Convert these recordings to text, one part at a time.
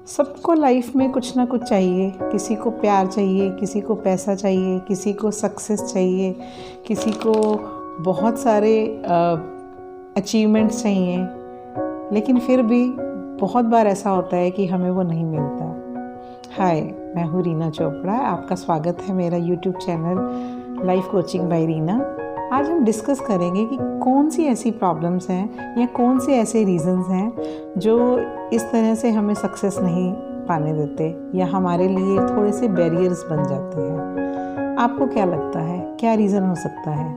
सबको लाइफ में कुछ ना कुछ चाहिए। किसी को प्यार चाहिए, किसी को पैसा चाहिए, किसी को सक्सेस चाहिए, किसी को बहुत सारे अचीवमेंट्स चाहिए। लेकिन फिर भी बहुत बार ऐसा होता है कि हमें वो नहीं मिलता। हाय, मैं हूँ रीना चोपड़ा। आपका स्वागत है मेरा YouTube channel life coaching bye Reena. आज हम डिस्कस करेंगे कि कौन सी ऐसी प्रॉब्लम्स हैं या कौन से ऐसे रीज़न्स हैं जो इस तरह से हमें सक्सेस नहीं पाने देते या हमारे लिए थोड़े से बैरियर्स बन जाते हैं। आपको क्या लगता है, क्या रीज़न हो सकता है?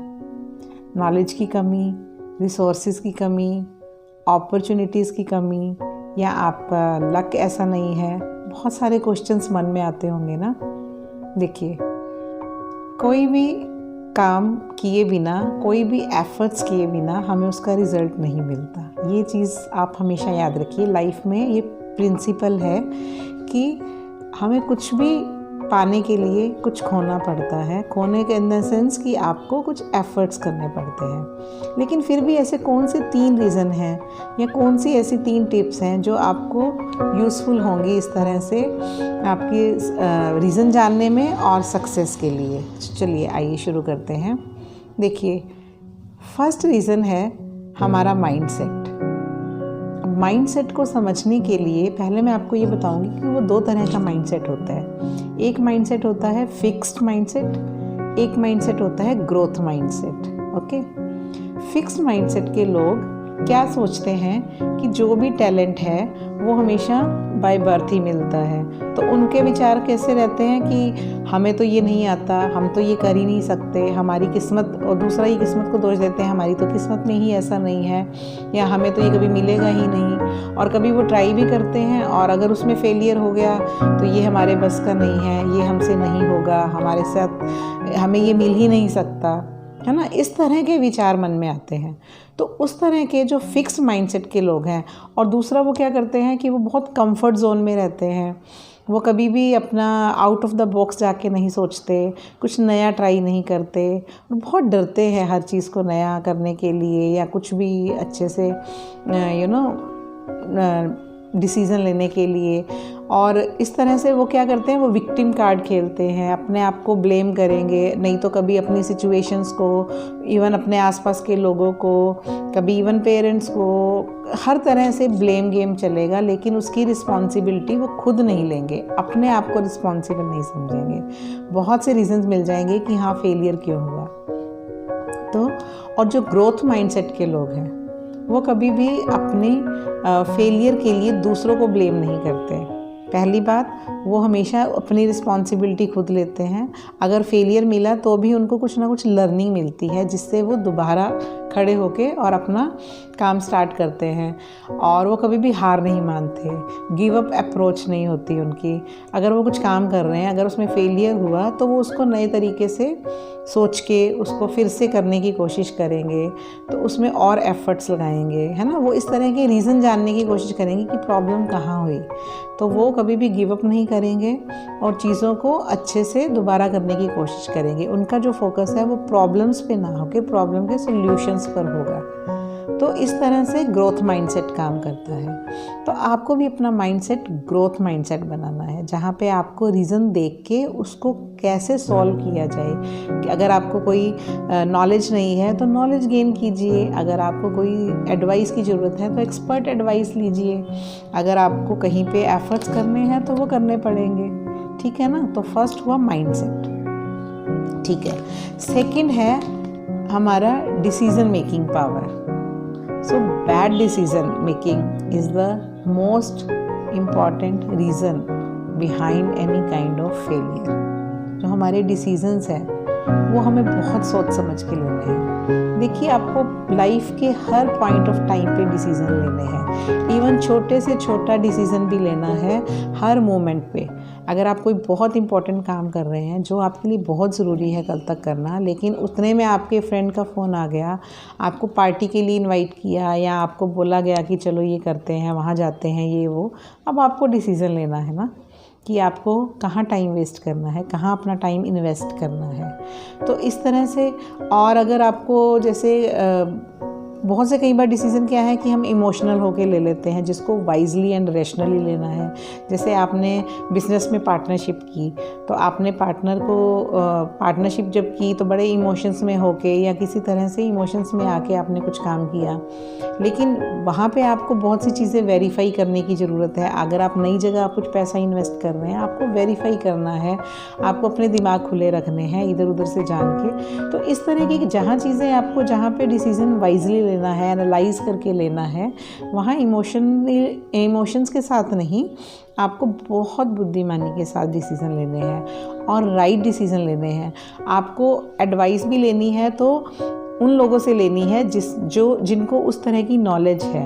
नॉलेज की कमी, रिसोर्सेज की कमी, अपॉर्चुनिटीज़ की कमी, या आपका लक ऐसा नहीं है? बहुत सारे क्वेश्चंस मन में आते होंगे ना। देखिए, कोई भी काम किए बिना, कोई भी एफर्ट्स किए बिना हमें उसका रिज़ल्ट नहीं मिलता। ये चीज़ आप हमेशा याद रखिए। लाइफ में ये प्रिंसिपल है कि हमें कुछ भी पाने के लिए कुछ खोना पड़ता है। खोने के इन द सेंस कि आपको कुछ एफर्ट्स करने पड़ते हैं। लेकिन फिर भी ऐसे कौन से 3 रीज़न हैं या कौन सी ऐसी 3 टिप्स हैं जो आपको यूज़फुल होंगी इस तरह से आपके रीज़न जानने में और सक्सेस के लिए। चलिए आइए शुरू करते हैं। देखिए, फर्स्ट रीज़न है हमारा माइंडसेट। माइंडसेट को समझने के लिए पहले मैं आपको ये बताऊंगी कि वो 2 तरह का माइंडसेट होता है। एक माइंडसेट होता है फिक्स्ड माइंडसेट, एक माइंडसेट होता है growth mindset. Okay, fixed mindset के लोग क्या सोचते हैं कि जो भी टैलेंट है वो हमेशा बाय बर्थ ही मिलता है। तो उनके विचार कैसे रहते हैं कि हमें तो ये नहीं आता, हम तो ये कर ही नहीं सकते, हमारी किस्मत, और दूसरा ही किस्मत को दोष देते हैं, हमारी तो किस्मत में ही ऐसा नहीं है, या हमें तो ये कभी मिलेगा ही नहीं। और कभी वो ट्राई भी करते हैं और अगर उसमें फेलियर हो गया तो ये हमारे बस का नहीं है, ये हमसे नहीं होगा, हमारे साथ हमें ये मिल ही नहीं सकता, है ना। इस तरह के विचार मन में आते हैं। तो उस तरह के जो फिक्स्ड माइंडसेट के लोग हैं, और दूसरा वो क्या करते हैं कि वो बहुत कंफर्ट जोन में रहते हैं। वो कभी भी अपना आउट ऑफ द बॉक्स जाके नहीं सोचते, कुछ नया ट्राई नहीं करते, बहुत डरते हैं हर चीज़ को नया करने के लिए या कुछ भी अच्छे से डिसीज़न लेने के लिए। और इस तरह से वो क्या करते हैं, वो विक्टिम कार्ड खेलते हैं, अपने आप को ब्लेम करेंगे, नहीं तो कभी अपनी सिचुएशंस को, इवन अपने आसपास के लोगों को, कभी इवन पेरेंट्स को, हर तरह से ब्लेम गेम चलेगा। लेकिन उसकी रिस्पॉन्सिबिलिटी वो खुद नहीं लेंगे, अपने आप को रिस्पॉन्सिबल नहीं समझेंगे। बहुत से रीजंस मिल जाएंगे कि हाँ फेलियर क्यों हुआ। तो और जो ग्रोथ माइंडसेट के लोग हैं वो कभी भी अपने फेलियर के लिए दूसरों को ब्लेम नहीं करते। पहली बात, वो हमेशा अपनी रिस्पॉन्सिबिलिटी खुद लेते हैं। अगर फेलियर मिला तो भी उनको कुछ ना कुछ लर्निंग मिलती है जिससे वो दोबारा खड़े होके और अपना काम स्टार्ट करते हैं। और वो कभी भी हार नहीं मानते, गिव अप अप्रोच नहीं होती उनकी। अगर वो कुछ काम कर रहे हैं, अगर उसमें फेलियर हुआ तो वो उसको नए तरीके से सोच के उसको फिर से करने की कोशिश करेंगे, तो उसमें और एफर्ट्स लगाएंगे, है ना। वो इस तरह के रीज़न जानने की कोशिश करेंगे कि प्रॉब्लम कहाँ हुई। तो वो कभी भी गिव अप नहीं करेंगे और चीज़ों को अच्छे से दोबारा करने की कोशिश करेंगे। उनका जो फोकस है वो प्रॉब्लम्स पे ना होकर प्रॉब्लम के सॉल्यूशंस पर होगा। तो इस तरह से ग्रोथ माइंडसेट काम करता है। तो आपको भी अपना माइंडसेट ग्रोथ माइंडसेट बनाना है, जहाँ पे आपको रीज़न देख के उसको कैसे सॉल्व किया जाए। कि अगर आपको कोई नॉलेज नहीं है तो नॉलेज गेन कीजिए, अगर आपको कोई एडवाइस की ज़रूरत है तो एक्सपर्ट एडवाइस लीजिए, अगर आपको कहीं पे एफर्ट्स करने हैं तो वो करने पड़ेंगे, ठीक है ना। तो फर्स्ट हुआ माइंडसेट, ठीक है। सेकंड है हमारा decision making power. So bad decision making is the most important reason behind any kind of failure. जो हमारे डिसीजंस हैं वो हमें बहुत सोच समझ के लेने हैं। देखिए, आपको लाइफ के हर पॉइंट ऑफ टाइम पे डिसीजन लेने हैं। इवन छोटे से छोटा डिसीजन भी लेना है हर मोमेंट पे। अगर आप कोई बहुत इंपॉर्टेंट काम कर रहे हैं जो आपके लिए बहुत ज़रूरी है कल तक करना, लेकिन उतने में आपके फ्रेंड का फ़ोन आ गया, आपको पार्टी के लिए इनवाइट किया या आपको बोला गया कि चलो ये करते हैं, वहाँ जाते हैं, ये वो, अब आपको डिसीज़न लेना है ना कि आपको कहाँ टाइम वेस्ट करना है, कहाँ अपना टाइम इन्वेस्ट करना है। तो इस तरह से, और अगर आपको जैसे बहुत से कई बार डिसीज़न क्या है कि हम इमोशनल होके ले लेते हैं, जिसको वाइजली एंड रैशनली लेना है। जैसे आपने बिजनेस में पार्टनरशिप की, तो आपने पार्टनरशिप जब की तो बड़े इमोशंस में होके या किसी तरह से इमोशंस में आके आपने कुछ काम किया, लेकिन वहाँ पे आपको बहुत सी चीज़ें वेरीफाई करने की ज़रूरत है। अगर आप नई जगह आप कुछ पैसा इन्वेस्ट कर रहे हैं, आपको वेरीफाई करना है, आपको अपने दिमाग खुले रखने हैं इधर उधर से जान के। तो इस तरह की जहाँ चीज़ें आपको, जहाँ पे डिसीज़न वाइजली लेना है, एनालाइज करके लेना है, वहाँ इमोशंस के साथ नहीं, आपको बहुत बुद्धिमानी के साथ डिसीज़न लेने हैं और राइट डिसीज़न लेने हैं। आपको एडवाइस भी लेनी है तो उन लोगों से लेनी है जिनको उस तरह की नॉलेज है।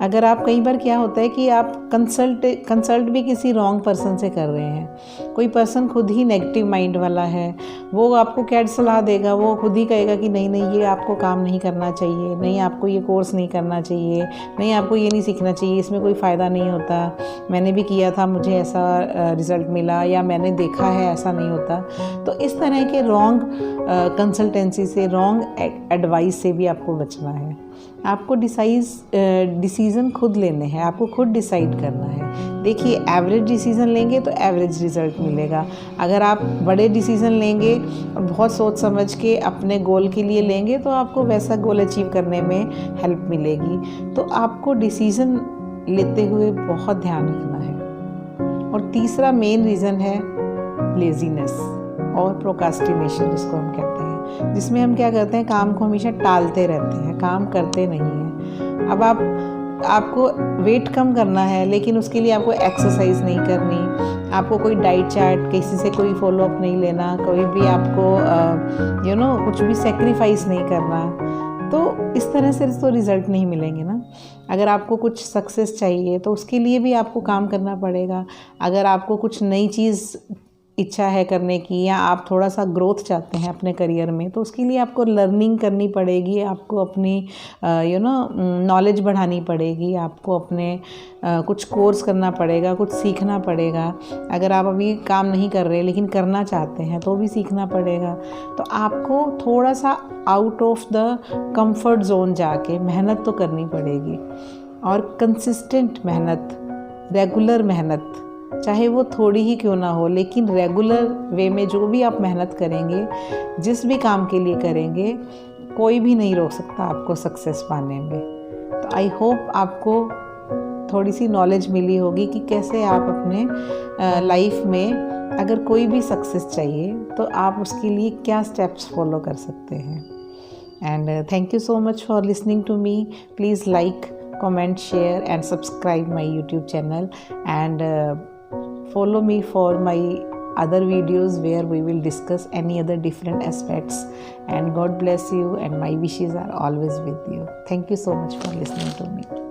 अगर आप, कई बार क्या होता है कि आप कंसल्ट भी किसी रॉन्ग पर्सन से कर रहे हैं। कोई पर्सन खुद ही नेगेटिव माइंड वाला है, वो आपको क्या सलाह देगा, वो खुद ही कहेगा कि नहीं ये आपको काम नहीं करना चाहिए, नहीं आपको ये कोर्स नहीं करना चाहिए, नहीं आपको ये नहीं सीखना चाहिए, इसमें कोई फ़ायदा नहीं होता, मैंने भी किया था मुझे ऐसा रिज़ल्ट मिला, या मैंने देखा है ऐसा नहीं होता। तो इस तरह के रॉन्ग कंसल्टेंसी से, रॉन्ग एडवाइस से भी आपको बचना है। आपको डिसीज़न खुद लेने हैं, आपको खुद डिसाइड करना है। देखिए, एवरेज डिसीज़न लेंगे तो एवरेज रिज़ल्ट मिलेगा। अगर आप बड़े डिसीज़न लेंगे और बहुत सोच समझ के अपने गोल के लिए लेंगे तो आपको वैसा गोल अचीव करने में हेल्प मिलेगी। तो आपको डिसीज़न लेते हुए बहुत ध्यान रखना है। और तीसरा मेन रीज़न है लेज़ीनेस और प्रोक्रास्टिनेशन, जिसको हम कहते हैं, जिसमें हम क्या करते हैं, काम को हमेशा टालते रहते हैं, काम करते नहीं हैं। अब आपको वेट कम करना है, लेकिन उसके लिए आपको एक्सरसाइज नहीं करनी, आपको कोई डाइट चार्ट किसी से कोई फॉलो अप नहीं लेना, कोई भी आपको कुछ भी सेक्रीफाइस नहीं करना। तो इस तरह से तो रिज़ल्ट नहीं मिलेंगे ना। अगर आपको कुछ सक्सेस चाहिए तो उसके लिए भी आपको काम करना पड़ेगा। अगर आपको कुछ नई चीज़ इच्छा है करने की, या आप थोड़ा सा ग्रोथ चाहते हैं अपने करियर में, तो उसके लिए आपको लर्निंग करनी पड़ेगी, आपको अपनी नॉलेज बढ़ानी पड़ेगी, आपको अपने कुछ कोर्स करना पड़ेगा, कुछ सीखना पड़ेगा। अगर आप अभी काम नहीं कर रहे लेकिन करना चाहते हैं तो भी सीखना पड़ेगा। तो आपको थोड़ा सा out of the comfort zone जाके मेहनत तो करनी पड़ेगी, और कंसिस्टेंट मेहनत, रेगुलर मेहनत, चाहे वो थोड़ी ही क्यों ना हो, लेकिन रेगुलर वे में जो भी आप मेहनत करेंगे, जिस भी काम के लिए करेंगे, कोई भी नहीं रोक सकता आपको सक्सेस पाने में। तो आई होप आपको थोड़ी सी नॉलेज मिली होगी कि कैसे आप अपने लाइफ में अगर कोई भी सक्सेस चाहिए तो आप उसके लिए क्या स्टेप्स फॉलो कर सकते हैं। And thank you so much for listening to me. Please like, comment, share and subscribe my YouTube channel, and follow me for my other videos where we will discuss any other different aspects. And God bless you, and my wishes are always with you. Thank you so much for listening to me.